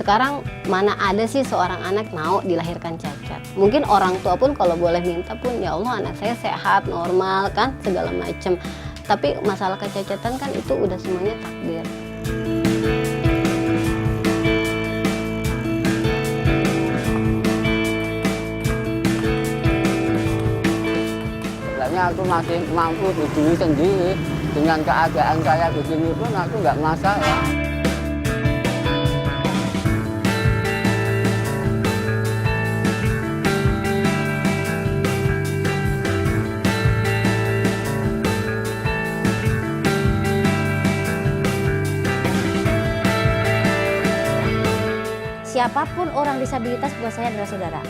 sekarang mana ada sih seorang anak mau dilahirkan cacat. Mungkin orang tua pun kalau boleh minta pun, ya Allah anak saya sehat, normal kan, segala macam. Tapi masalah kecacatan kan itu udah semuanya takdir. Sebenarnya aku masih mampu berdiri sendiri. Dengan keadaan saya begini pun aku nggak masalah. Siapapun orang disabilitas buat saya adalah saudara.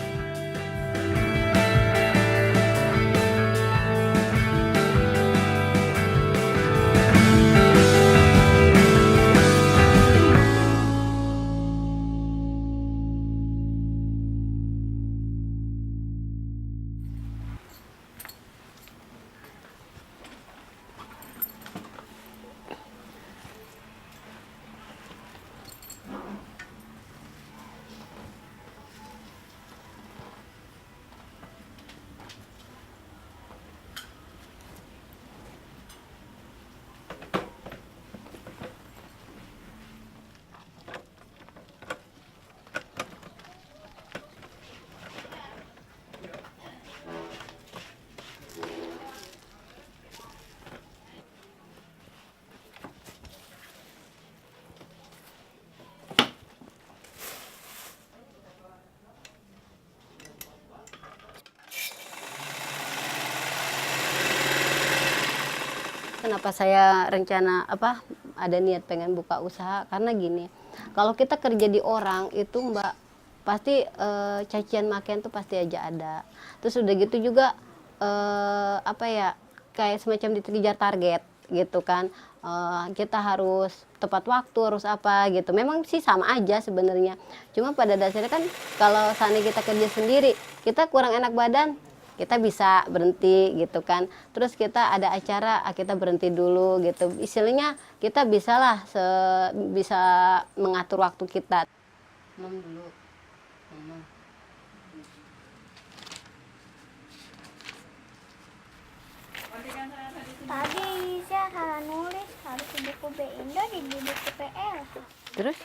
Kenapa saya rencana ada niat pengen buka usaha, karena gini, kalau kita kerja di orang itu Mbak, pasti cacian makian tuh pasti aja ada. Terus udah gitu juga kayak semacam dikejar target gitu kan. Kita harus tepat waktu, harus apa gitu. Memang sih sama aja sebenarnya. Cuma pada dasarnya kan kalau seandainya kita kerja sendiri, kita kurang enak badan, kita bisa berhenti gitu kan. Terus kita ada acara, kita berhenti dulu gitu. Istilahnya kita bisa mengatur waktu kita. Ngomong dulu. Ngomong. Tadi saya salah nulis, harus di buku B Indo di buku PL. Terus?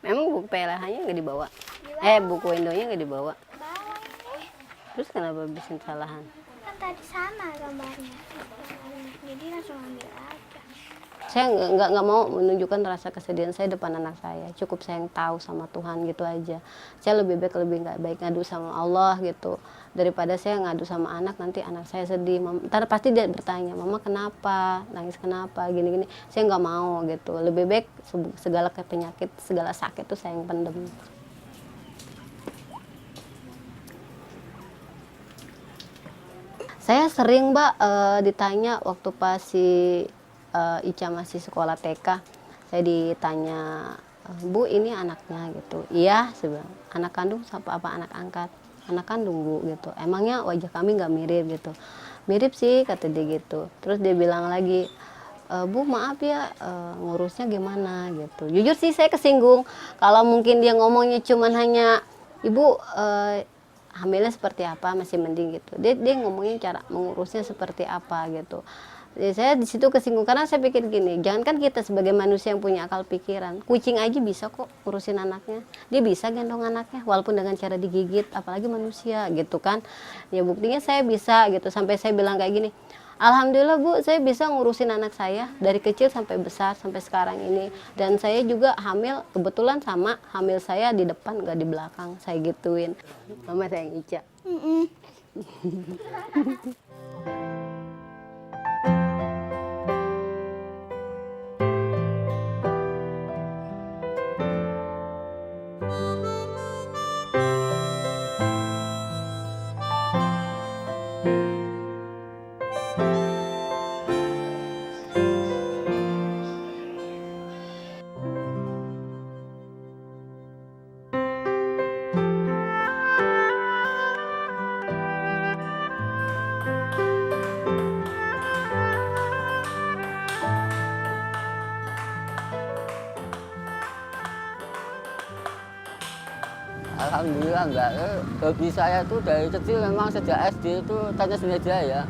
Memang buku PLH-nya nggak dibawa? Buku Indonya nggak dibawa? Bawa ini. Terus kenapa bikin kesalahan? Kan tadi sama gambarnya. Jadi langsung ambil aja. Saya nggak mau menunjukkan rasa kesedihan saya depan anak saya. Cukup saya yang tahu sama Tuhan gitu aja. Saya lebih nggak baik ngadu sama Allah gitu, daripada saya ngadu sama anak, nanti anak saya sedih. Ntar pasti dia bertanya, mama kenapa, nangis kenapa, gini-gini. Saya nggak mau gitu. Lebih baik segala penyakit, segala sakit tuh saya yang pendem. Saya sering Mbak ditanya waktu pas si Ica masih sekolah TK, saya ditanya, Bu ini anaknya gitu. Iya, sebenarnya anak kandung apa anak angkat? Anak kandung Bu gitu. Emangnya wajah kami nggak mirip gitu? Mirip sih kata dia gitu. Terus dia bilang lagi, Bu maaf ya, ngurusnya gimana gitu. Jujur sih saya kesinggung. Kalau mungkin dia ngomongnya cuman hanya, Ibu hamilnya seperti apa, masih mending gitu. Dia ngomongin cara mengurusnya seperti apa gitu. Jadi saya di situ kesinggung, karena saya pikir gini, jangankan kita sebagai manusia yang punya akal pikiran, kucing aja bisa kok urusin anaknya. Dia bisa gendong anaknya walaupun dengan cara digigit, apalagi manusia gitu kan. Ya buktinya saya bisa gitu, sampai saya bilang kayak gini, alhamdulillah Bu, saya bisa ngurusin anak saya dari kecil sampai besar sampai sekarang ini. Dan saya juga hamil, kebetulan sama hamil saya di depan nggak di belakang, saya gituin. Mama sayang Ica. Alhamdulillah enggak. Hobi saya tuh dari kecil memang sejak SD itu tenis meja ya.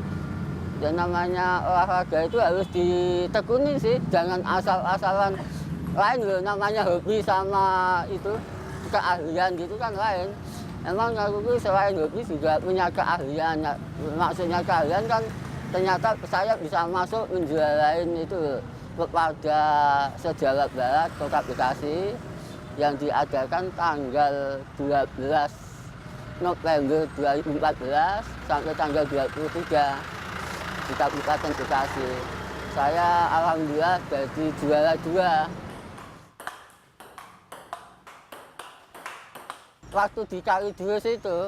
Dan namanya olahraga itu harus ditekuni sih, jangan asal-asalan. Lain loh namanya hobi sama itu keahlian gitu kan lain. Emang aku selain hobi juga punya keahlian. Maksudnya keahlian kan ternyata saya bisa masuk menjuarain itu kepada Sejawa Barat Kota Bekasi yang diadakan tanggal 12 November 2014 sampai tanggal 23 di Kabupaten Bekasi. Saya alhamdulillah jadi juara 2. Waktu di Kalideres itu,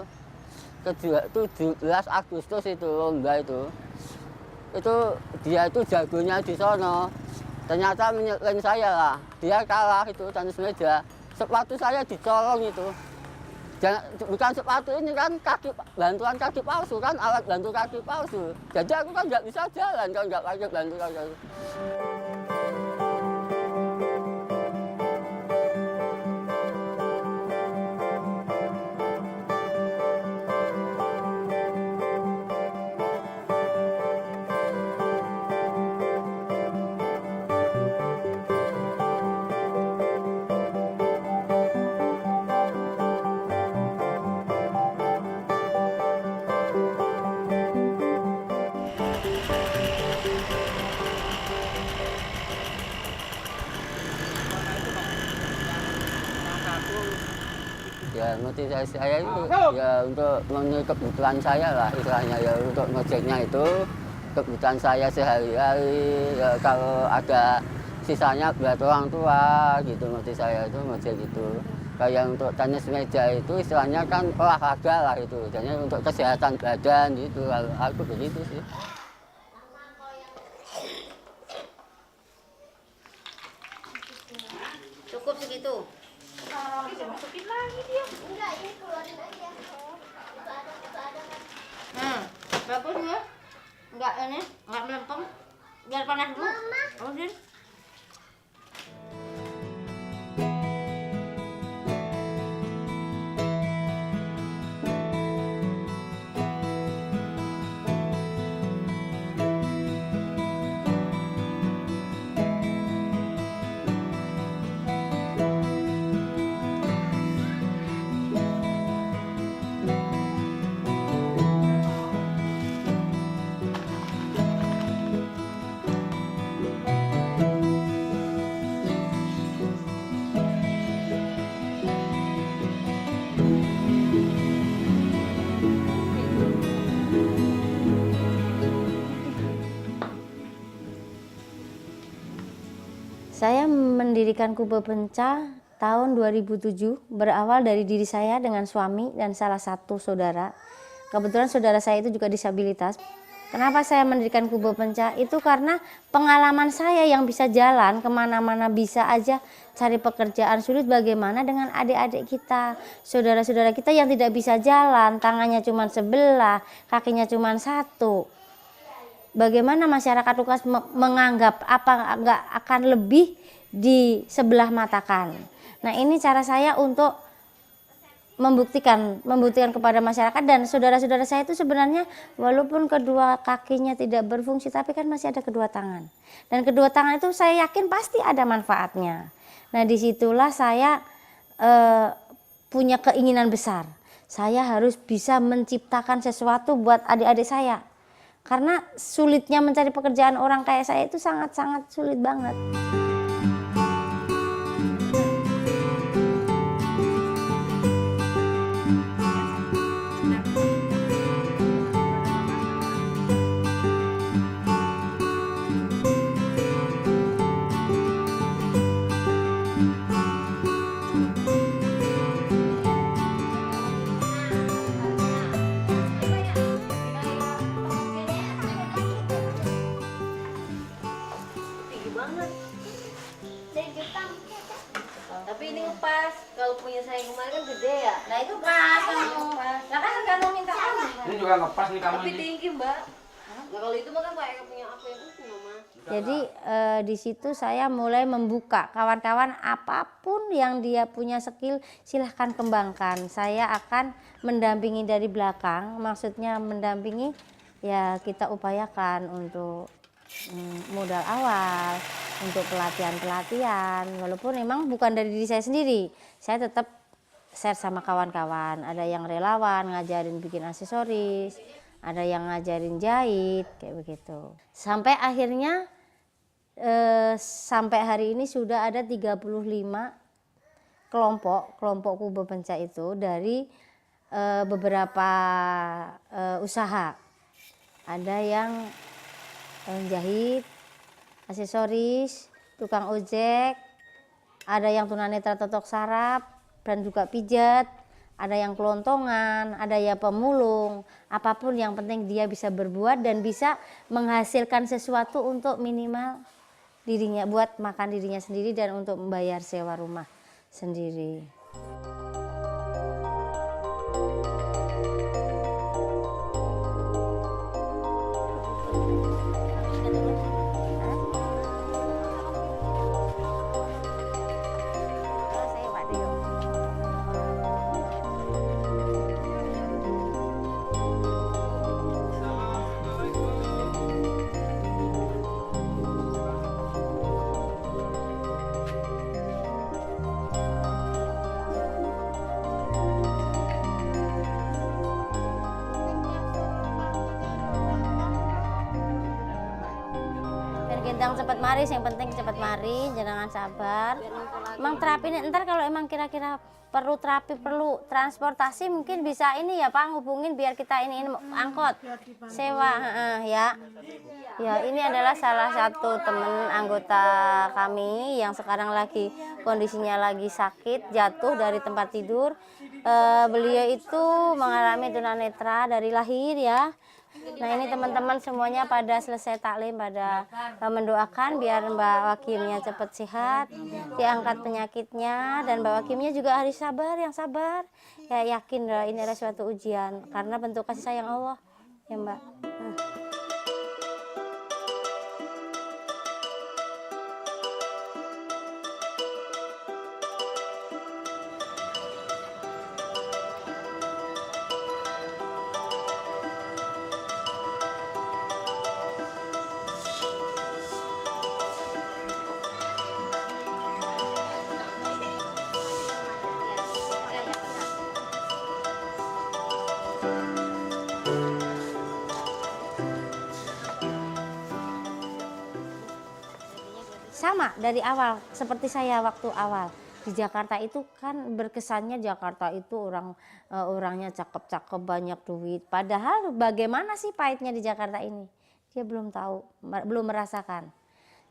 17 Agustus itu lomba itu dia itu jagonya di sono. Ternyata menyeleng saya lah, dia kalah itu tenis meja. Sepatu saya dicolong itu. Bukan sepatu ini kan bantuan kaki palsu kan, alat bantu kaki palsu. Jadi aku kan nggak bisa jalan kalau nggak pakai bantu kaki. Ya motivasi saya itu ya untuk memenuhi kebutuhan saya lah istilahnya ya, untuk ngojeknya itu kebutuhan saya sehari-hari ya, kalau ada sisanya buat orang tua gitu, motivasi saya itu ngojek gitu. Kayak untuk tenis meja itu istilahnya kan olahraga lah itu, jadi untuk kesehatan badan gitu, aku begitu sih. Cukup segitu. Masukin lagi dia. Enggak, ini keluarin aja. Bagus ya? Enggak ini, enggak melempem. Biar panas dulu. Udah. Saya mendirikan Kube Penca tahun 2007, berawal dari diri saya dengan suami dan salah satu saudara. Kebetulan saudara saya itu juga disabilitas. Kenapa saya mendirikan Kube Penca? Itu karena pengalaman saya yang bisa jalan kemana-mana, bisa aja cari pekerjaan. Sulit bagaimana dengan adik-adik kita, saudara-saudara kita yang tidak bisa jalan, tangannya cuma sebelah, kakinya cuma satu. Bagaimana masyarakat luas menganggap apa nggak akan lebih di sebelah matakan. Nah, ini cara saya untuk membuktikan kepada masyarakat dan saudara-saudara saya itu sebenarnya walaupun kedua kakinya tidak berfungsi tapi kan masih ada kedua tangan. Dan kedua tangan itu saya yakin pasti ada manfaatnya. Nah, disitulah saya punya keinginan besar. Saya harus bisa menciptakan sesuatu buat adik-adik saya. Karena sulitnya mencari pekerjaan orang kayak saya itu sangat-sangat sulit banget. Dari Jepang. Tapi ini pas, kalau punya saya kemarin kan gede ya. Nah itu pas, nah kan tergantung minta kamu. Ini juga ngepas nih kamu Tapi ini. tinggi mbak. Nah kalau itu mah kan kayak punya aku yang itu mama. Jadi di situ saya mulai membuka kawan-kawan, apapun yang dia punya skill silahkan kembangkan. Saya akan mendampingi dari belakang, maksudnya mendampingi ya kita upayakan untuk modal awal, untuk pelatihan-pelatihan. Walaupun memang bukan dari diri saya sendiri, saya tetap share sama kawan-kawan. Ada yang relawan ngajarin bikin aksesoris, ada yang ngajarin jahit kayak begitu. Sampai akhirnya sampai hari ini sudah ada 35 kelompok Kube Penca itu dari beberapa usaha. Ada yang jahit, aksesoris, tukang ojek, ada yang tunanetra totok saraf dan juga pijat, ada yang kelontongan, ada yang pemulung, apapun yang penting dia bisa berbuat dan bisa menghasilkan sesuatu untuk minimal dirinya, buat makan dirinya sendiri dan untuk membayar sewa rumah sendiri. Gendang cepat mari, yang penting cepat mari, jangan sabar. Emang terapi ini ntar kalau emang kira-kira perlu terapi, perlu transportasi mungkin bisa ini ya Pak, hubungin biar kita ini angkot sewa ya. Ya ini adalah salah satu teman anggota kami yang sekarang lagi kondisinya lagi sakit, jatuh dari tempat tidur. Beliau itu mengalami tunanetra dari lahir ya. Nah ini teman-teman semuanya pada selesai taklim pada mendoakan biar Mbak Wakimnya cepat sehat, diangkat penyakitnya, dan Mbak Wakimnya juga harus sabar, yang sabar. Ya yakin ini adalah suatu ujian karena bentuk kasih sayang Allah ya Mbak. Sama dari awal, seperti saya waktu awal di Jakarta itu kan berkesannya Jakarta itu orangnya cakep-cakep, banyak duit. Padahal bagaimana sih pahitnya di Jakarta ini? Dia belum tahu, belum merasakan.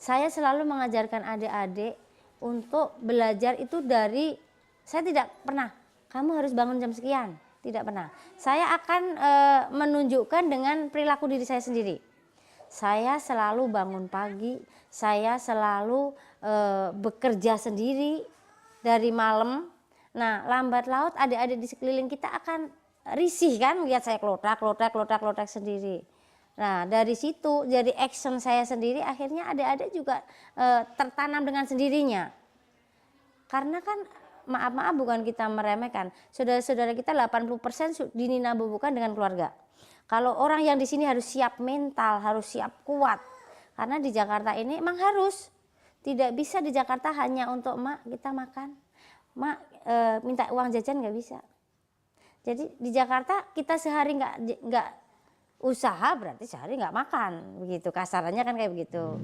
Saya selalu mengajarkan adik-adik untuk belajar itu dari, saya tidak pernah, kamu harus bangun jam sekian, tidak pernah. Saya akan menunjukkan dengan perilaku diri saya sendiri. Saya selalu bangun pagi, saya selalu bekerja sendiri dari malam. Nah lambat laut adik-adik di sekeliling kita akan risih kan lihat saya klotak sendiri. Nah dari situ jadi action saya sendiri, akhirnya adik-adik juga tertanam dengan sendirinya. Karena kan maaf bukan kita meremehkan, saudara-saudara kita 80% dininabobokan dengan keluarga. Kalau orang yang di sini harus siap mental, harus siap kuat. Karena di Jakarta ini emang harus. Tidak bisa di Jakarta hanya untuk mak kita makan. Mak minta uang jajan nggak bisa. Jadi di Jakarta kita sehari nggak usaha berarti sehari nggak makan. Begitu kasarannya kan kayak begitu.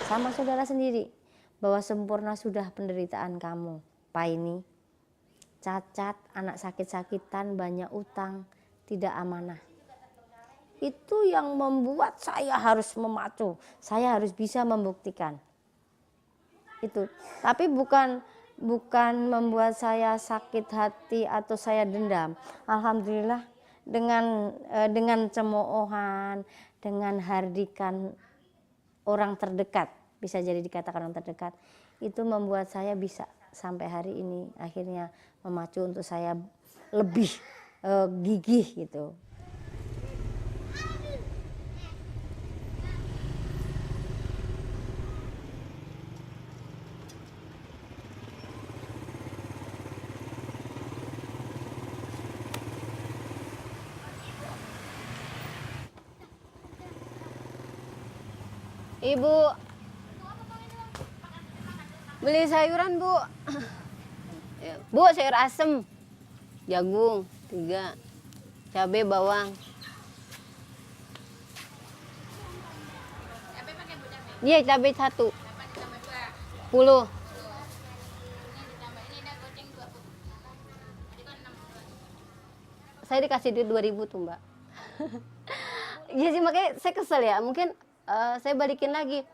Sama saudara sendiri bahwa sempurna sudah penderitaan kamu, Paini. Cacat, anak sakit-sakitan, banyak utang, tidak amanah. Itu yang membuat saya harus memacu, saya harus bisa membuktikan itu. Tapi bukan membuat saya sakit hati atau saya dendam. Alhamdulillah dengan cemoohan, dengan hardikan orang terdekat, bisa jadi dikatakan orang terdekat, itu membuat saya bisa sampai hari ini akhirnya memacu untuk saya lebih gigih gitu. Ibu, beli sayuran Bu. Ya, Bu, sayur asem, jagung 3, cabai bawang. Iya, cabai 1. 10. Saya dikasih duit 2.000 tuh Mbak. Iya sih makanya saya kesel ya. Mungkin saya balikin lagi.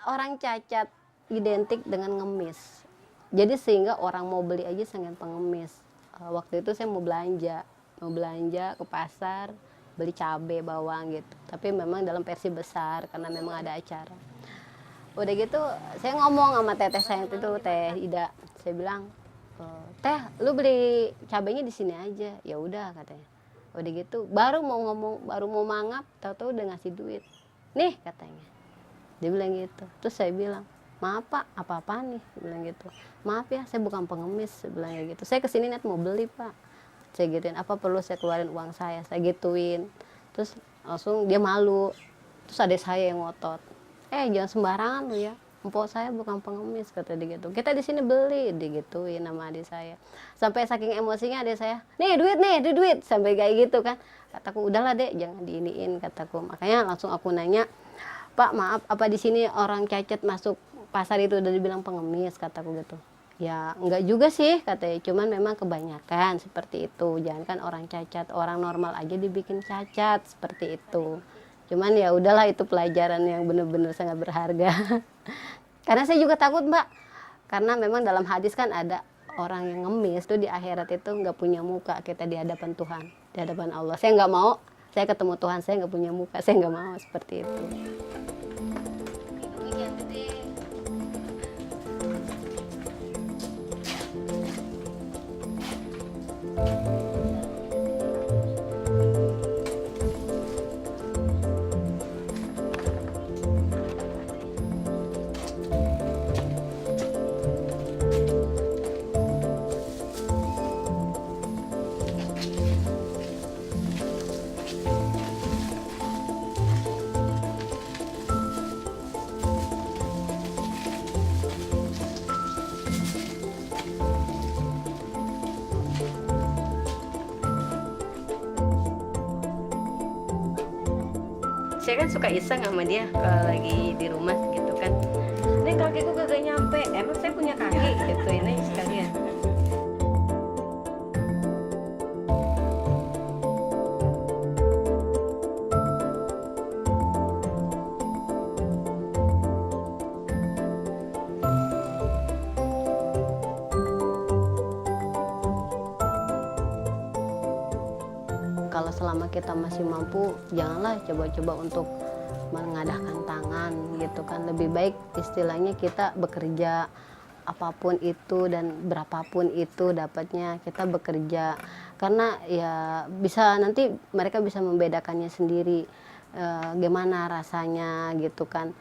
Orang cacat identik dengan ngemis. Jadi sehingga orang mau beli aja sangat pengemis. Waktu itu saya mau belanja ke pasar, beli cabai bawang gitu. Tapi memang dalam versi besar karena memang ada acara. Udah gitu saya ngomong sama teteh saya itu, Teh Ida. Saya bilang, "Teh, lu beli cabainya di sini aja." Ya udah katanya. Udah gitu baru mau mangap, tahu-tahu udah ngasih duit. "Nih," katanya. Dia bilang gitu. Terus saya bilang, "Maaf Pak, apa-apaan nih?" Dia bilang gitu. "Maaf ya, saya bukan pengemis," saya bilang gitu. "Saya kesini niat mau beli Pak." Saya gituin, "Apa perlu saya keluarin uang saya?" Saya gituin. Terus langsung dia malu. Terus adik saya yang ngotot. "Jangan sembarangan lu ya. Empok saya bukan pengemis," kata dia gitu. "Kita di sini beli," digituin sama adik saya. Sampai saking emosinya adik saya, nih duit," sampai kayak gitu kan. Kataku, "Udahlah Dek, jangan diiniin," kataku. Makanya langsung aku nanya, "Pak, maaf, apa di sini orang cacat masuk pasar itu udah dibilang pengemis?" kataku gitu. "Ya enggak juga sih," katanya, "cuman memang kebanyakan seperti itu. Jangan kan orang cacat, orang normal aja dibikin cacat seperti itu. Cuman ya udahlah, itu pelajaran yang benar-benar sangat berharga." Karena saya juga takut Mbak, karena memang dalam hadis kan ada orang yang ngemis tuh di akhirat itu nggak punya muka kita di hadapan Tuhan, di hadapan Allah. Saya nggak mau, saya ketemu Tuhan saya nggak punya muka, saya nggak mau seperti itu. Saya kan suka iseng sama dia kalau lagi di rumah gitu kan. "Ini kakiku kagak nyampe, emang saya punya kaki?" gitu, ini sekalian. Kalau selama kita masih mampu, janganlah coba-coba untuk mengadahkan tangan gitu kan. Lebih baik istilahnya kita bekerja apapun itu dan berapapun itu dapatnya, kita bekerja. Karena ya bisa nanti mereka bisa membedakannya sendiri, gimana rasanya gitu kan,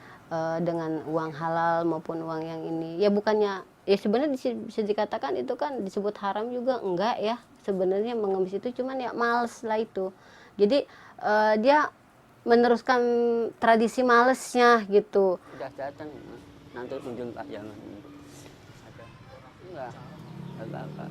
dengan uang halal maupun uang yang ini. Ya bukannya, ya sebenarnya bisa dikatakan itu kan disebut haram juga enggak ya. Sebenarnya mengemis itu cuman ya males lah itu. Jadi dia meneruskan tradisi malesnya gitu. Udah datang, nanti kunjung Pak jangan. Ada. Enggak apa-apa.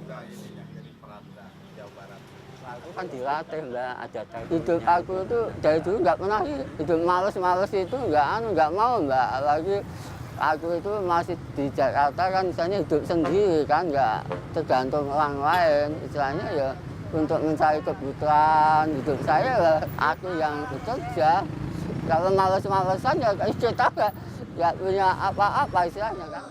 Aku kan dilatih, enggak ada takut. Hidup aku tuh dari dulu enggak pernah hidup males itu enggak mau Mbak. Lagi aku itu masih di Jakarta kan, misalnya hidup sendiri kan, enggak tergantung orang lain. Istilahnya ya untuk mencari kebutuhan hidup saya ya aku yang bekerja. Kalau males-malesan ya kita nggak punya apa-apa istilahnya kan.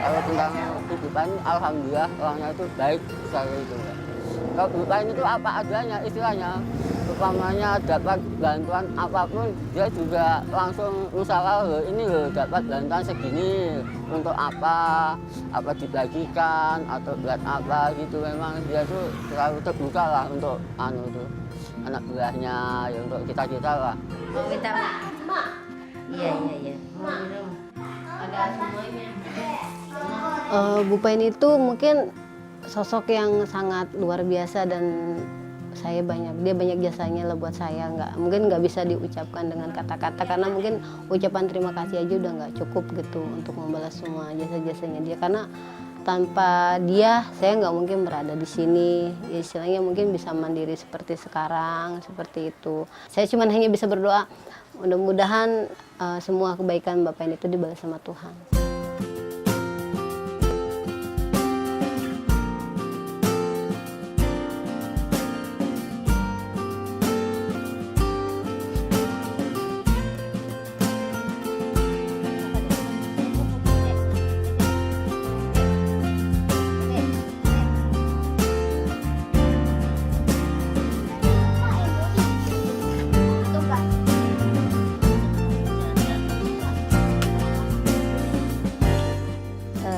Kalau tentang kehidupan, alhamdulillah orangnya itu baik sekali itu. Kalau kehidupan itu apa adanya istilahnya. Umpamanya dapat bantuan apapun, dia juga langsung usaha loh, ini loh dapat bantuan segini untuk apa dibagikan atau buat apa gitu. Memang dia tuh selalu terbuka lah untuk tuh anak buahnya ya, untuk kita lah. Mau minta iya mau minum ada semuanya. Bu Pain itu mungkin sosok yang sangat luar biasa dan dia banyak jasanya lah buat saya. Mungkin nggak bisa diucapkan dengan kata-kata karena mungkin ucapan terima kasih aja udah nggak cukup gitu untuk membalas semua jasa-jasanya dia, karena tanpa dia saya nggak mungkin berada di sini ya, istilahnya mungkin bisa mandiri seperti sekarang seperti itu. Saya cuma hanya bisa berdoa mudah-mudahan semua kebaikan Bapak ini itu dibalas sama Tuhan.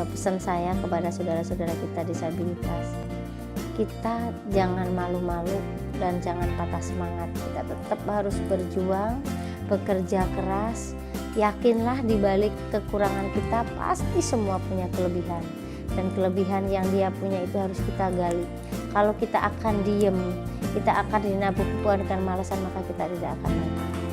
Pesan saya kepada saudara-saudara kita disabilitas, kita jangan malu-malu dan jangan patah semangat. Kita tetap harus berjuang, bekerja keras. Yakinlah di balik kekurangan kita pasti semua punya kelebihan, dan kelebihan yang dia punya itu harus kita gali. Kalau kita akan diem, kita akan dinabuh dengan malasan, maka kita tidak akan maju.